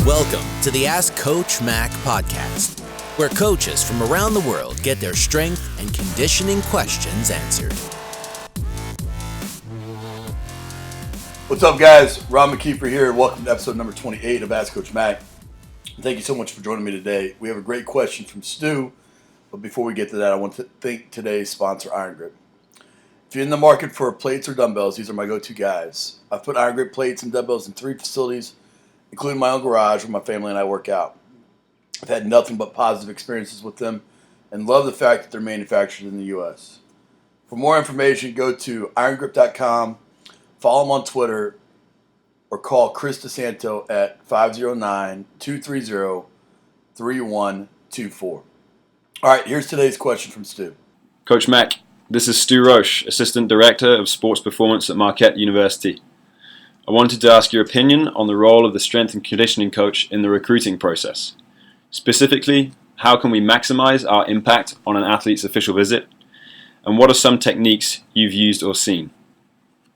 Welcome to the Ask Coach Mac podcast, where coaches from around the world get their strength and conditioning questions answered. What's up, guys? Rob McKeefery here. Welcome to episode number 28 of Ask Coach Mac. Thank you so much for joining me today. We have a great question from Stu, but before we get to that, I want to thank today's sponsor, Iron Grip. If you're in the market for plates or dumbbells, these are my go-to guys. I've put Iron Grip plates and dumbbells in 3 facilities, including my own garage where my family and I work out. I've had nothing but positive experiences with them and love the fact that they're manufactured in the U.S. For more information, go to irongrip.com, follow them on Twitter, or call Chris DeSanto at 509-230-3124. All right, here's today's question from Stu. Coach Mac, this is Stu Roche, Assistant Director of Sports Performance at Marquette University. I wanted to ask your opinion on the role of the strength and conditioning coach in the recruiting process. Specifically, how can we maximize our impact on an athlete's official visit? And what are some techniques you've used or seen?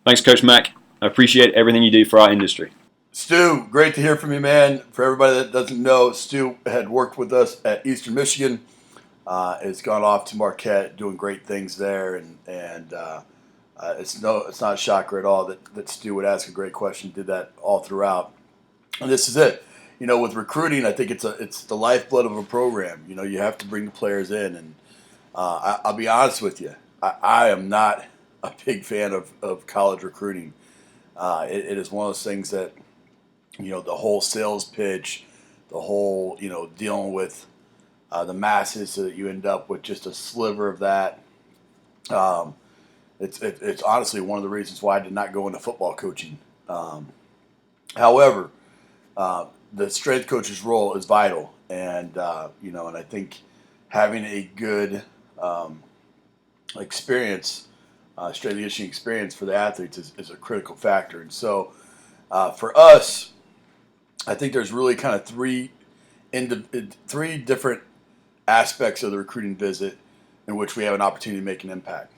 Thanks, Coach Mac. I appreciate everything you do for our industry. Stu, great to hear from you, man. For everybody that doesn't know, Stu had worked with us at Eastern Michigan. Has gone off to Marquette, doing great things there, and it's not a shocker at all that Stu would ask a great question. Did that all throughout, and this is it. You know, with recruiting, I think it's the lifeblood of a program. You know, you have to bring the players in, and I'll be honest with you, I am not a big fan of college recruiting. It is one of those things that, you know, the whole sales pitch, the whole, you know, dealing with the masses so that you end up with just a sliver of that. It's honestly one of the reasons why I did not go into football coaching. However, the strength coach's role is vital, and you know, and I think having a good experience, strength conditioning experience for the athletes is a critical factor. And so, for us, I think there's really kind of three different aspects of the recruiting visit in which we have an opportunity to make an impact.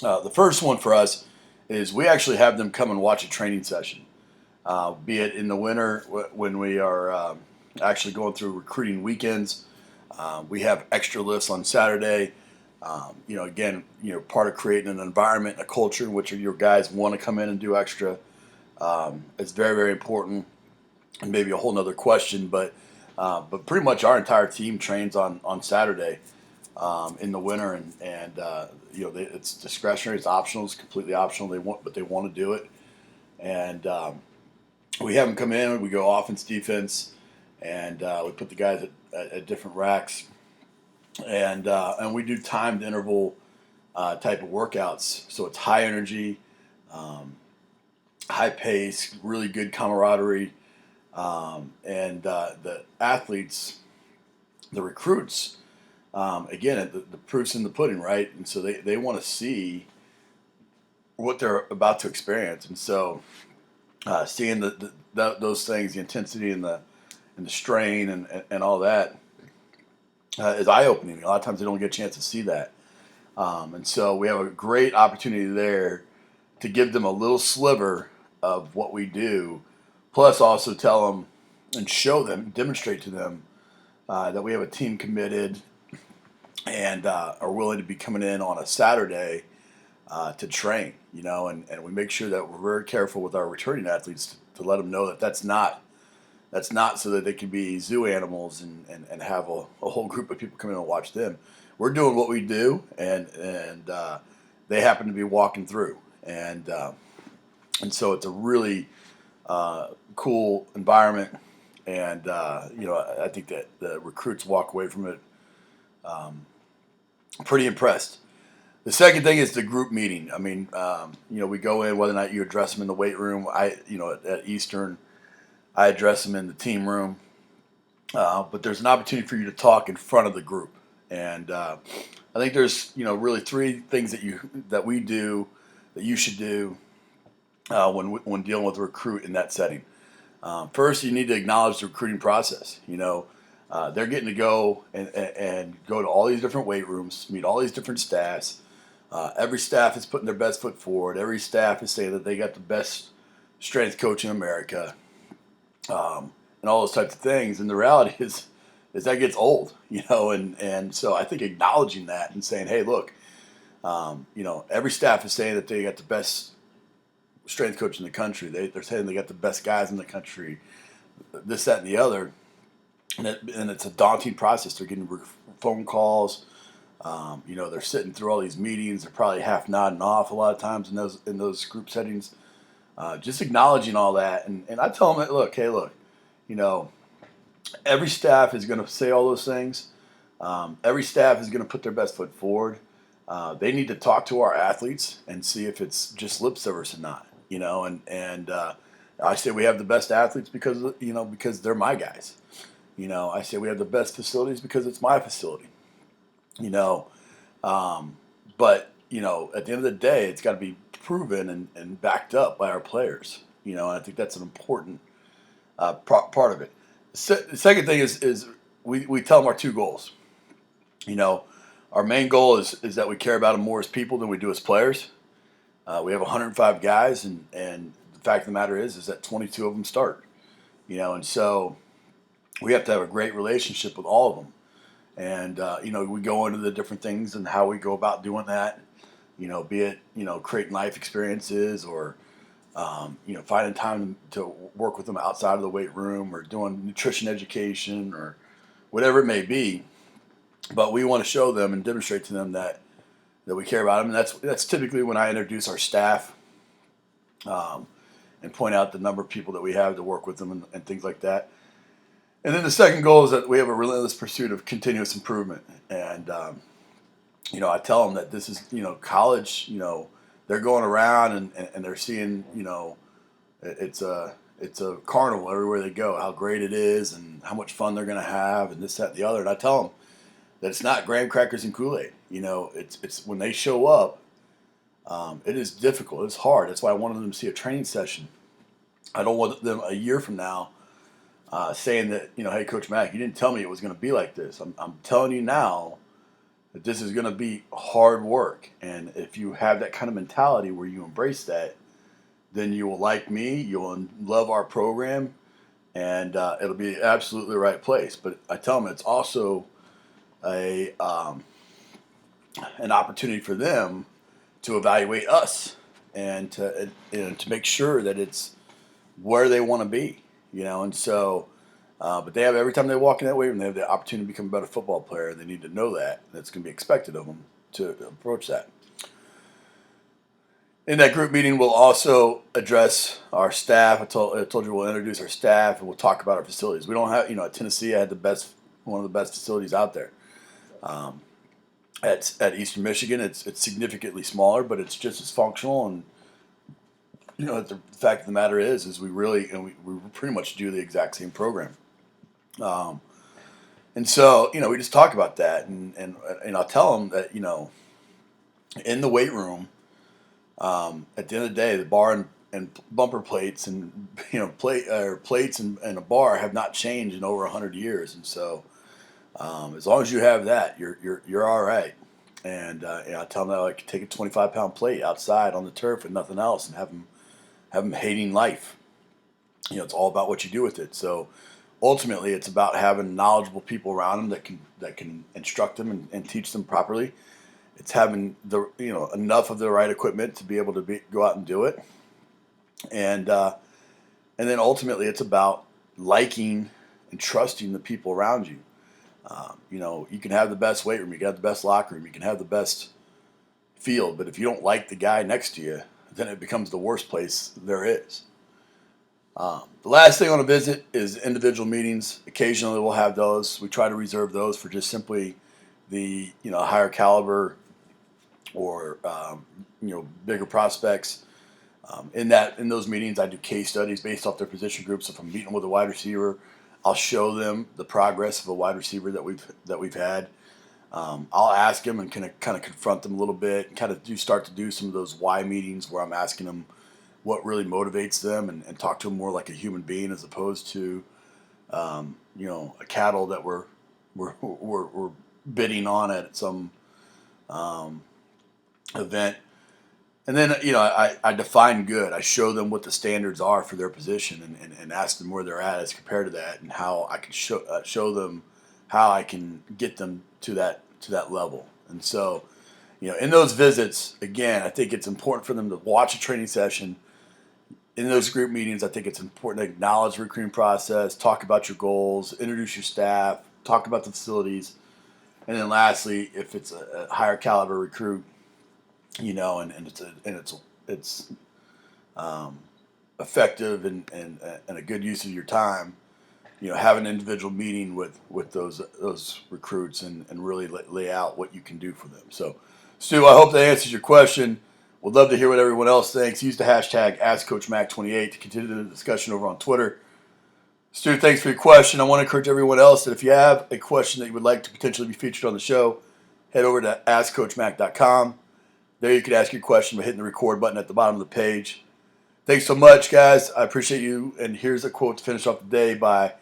The first one for us is we actually have them come and watch a training session, be it in the winter when we are actually going through recruiting weekends. We have extra lifts on Saturday. You know, again, you know, part of creating an environment, a culture in which your guys want to come in and do extra. It's very, very important, and maybe a whole nother question, but pretty much our entire team trains on Saturday in the winter, and you know, it's discretionary, it's optional, it's completely optional. They want to do it, and we have them come in. We go offense, defense, and we put the guys at different racks, and we do timed interval type of workouts. So it's high energy, high pace, really good camaraderie. And the athletes, the recruits, again, the proof's in the pudding, right? And so they want to see what they're about to experience. And so seeing those things, the intensity and the strain and all that is eye-opening. A lot of times they don't get a chance to see that. And so we have a great opportunity there to give them a little sliver of what we do, plus also tell them and show them, demonstrate to them that we have a team committed and are willing to be coming in on a Saturday to train, you know, and we make sure that we're very careful with our returning athletes to let them know that that's not so that they can be zoo animals and have a whole group of people come in and watch them. We're doing what we do, and they happen to be walking through, and so it's a really cool environment, and you know, I think that the recruits walk away from it pretty impressed. The second thing is the group meeting. I mean, you know, we go in, whether or not you address them in the weight room. You know, at Eastern, I address them in the team room, but there's an opportunity for you to talk in front of the group, and I think there's, you know, really 3 things that we do that you should do when dealing with a recruit in that setting. First, you need to acknowledge the recruiting process. You know, they're getting to go and go to all these different weight rooms, meet all these different staffs. Every staff is putting their best foot forward. Every staff is saying that they got the best strength coach in America. and all those types of things. And the reality is that gets old, and so I think acknowledging that and saying, hey, look, every staff is saying that they got the best strength coach in the country. They're saying they got the best guys in the country, this, that, and the other. And it's a daunting process. They're getting phone calls. They're sitting through all these meetings. They're probably half nodding off a lot of times in those group settings. Just acknowledging all that, and I tell them that, look, every staff is going to say all those things. Every staff is going to put their best foot forward. They need to talk to our athletes and see if it's just lip service or not. And I say we have the best athletes because they're my guys. I say we have the best facilities because it's my facility. But at the end of the day, it's got to be proven and backed up by our players. And I think that's an important part of it. The second thing is we tell them our two goals. Our main goal is that we care about them more as people than we do as players. We have 105 guys, and the fact of the matter is that 22 of them start. And so we have to have a great relationship with all of them. And, we go into the different things and how we go about doing that, be it, creating life experiences or, finding time to work with them outside of the weight room or doing nutrition education or whatever it may be. But we want to show them and demonstrate to them that we care about them. And that's typically when I introduce our staff and point out the number of people that we have to work with them and things like that. And then the second goal is that we have a relentless pursuit of continuous improvement. And, I tell them that this is, college, they're going around and they're seeing, it's a carnival everywhere they go, how great it is and how much fun they're going to have and this, that, and the other. And I tell them that it's not graham crackers and Kool-Aid. It's when they show up, it is difficult. It's hard. That's why I wanted them to see a training session. I don't want them a year from now saying that, hey, Coach Mack, you didn't tell me it was going to be like this. I'm telling you now that this is going to be hard work. And if you have that kind of mentality where you embrace that, then you will like me, you'll love our program, and it'll be absolutely the right place. But I tell them it's also an opportunity for them to evaluate us and to make sure that it's where they want to be. And so, but they have, every time they walk in that weight room, they have the opportunity to become a better football player, and they need to know that. That's going to be expected of them to approach that. In that group meeting, we'll also address our staff. I told you we'll introduce our staff, and we'll talk about our facilities. We don't have, at Tennessee, I had one of the best facilities out there. At Eastern Michigan, it's significantly smaller, but it's just as functional. And the fact of the matter is we really we pretty much do the exact same program. And so we just talk about that, and I'll tell them that in the weight room, at the end of the day, the bar and bumper plates and plates and a bar have not changed in over 100 years, and so as long as you have that, you're all right. And I tell them that I could take a 25-pound plate outside on the turf and nothing else, and have them hating life. It's all about what you do with it. So ultimately, it's about having knowledgeable people around them that can instruct them and teach them properly. It's having enough of the right equipment to be able to go out and do it, and then ultimately it's about liking and trusting the people around you. You can have the best weight room, you can have the best locker room, you can have the best field, but if you don't like the guy next to you, then it becomes the worst place there is. The last thing on a visit is individual meetings. Occasionally we'll have those. We try to reserve those for just simply the higher caliber or bigger prospects. In those meetings, I do case studies based off their position groups. If I'm meeting with a wide receiver, I'll show them the progress of a wide receiver that we've had. I'll ask them and kind of confront them a little bit, and kind of start to do some of those why meetings where I'm asking them what really motivates them, and talk to them more like a human being as opposed to a cattle that we're bidding on at some event. And then, I define good. I show them what the standards are for their position and ask them where they're at as compared to that, and how I can show them how I can get them to that level. And so, in those visits, again, I think it's important for them to watch a training session. In those group meetings, I think it's important to acknowledge the recruiting process, talk about your goals, introduce your staff, talk about the facilities, and then lastly, if it's a higher caliber recruit, and it's effective and a good use of your time, have an individual meeting with those recruits and really lay out what you can do for them. So, Stu, I hope that answers your question. Would love to hear what everyone else thinks. Use the hashtag AskCoachMac28 to continue the discussion over on Twitter. Stu, thanks for your question. I want to encourage everyone else that if you have a question that you would like to potentially be featured on the show, head over to AskCoachMac.com. There you can ask your question by hitting the record button at the bottom of the page. Thanks so much, guys. I appreciate you. And here's a quote to finish off the day by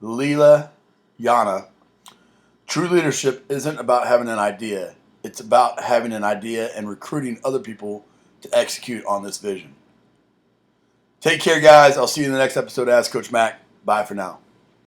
Leela Yana. True leadership isn't about having an idea. It's about having an idea and recruiting other people to execute on this vision. Take care, guys. I'll see you in the next episode of Ask Coach Mac. Bye for now.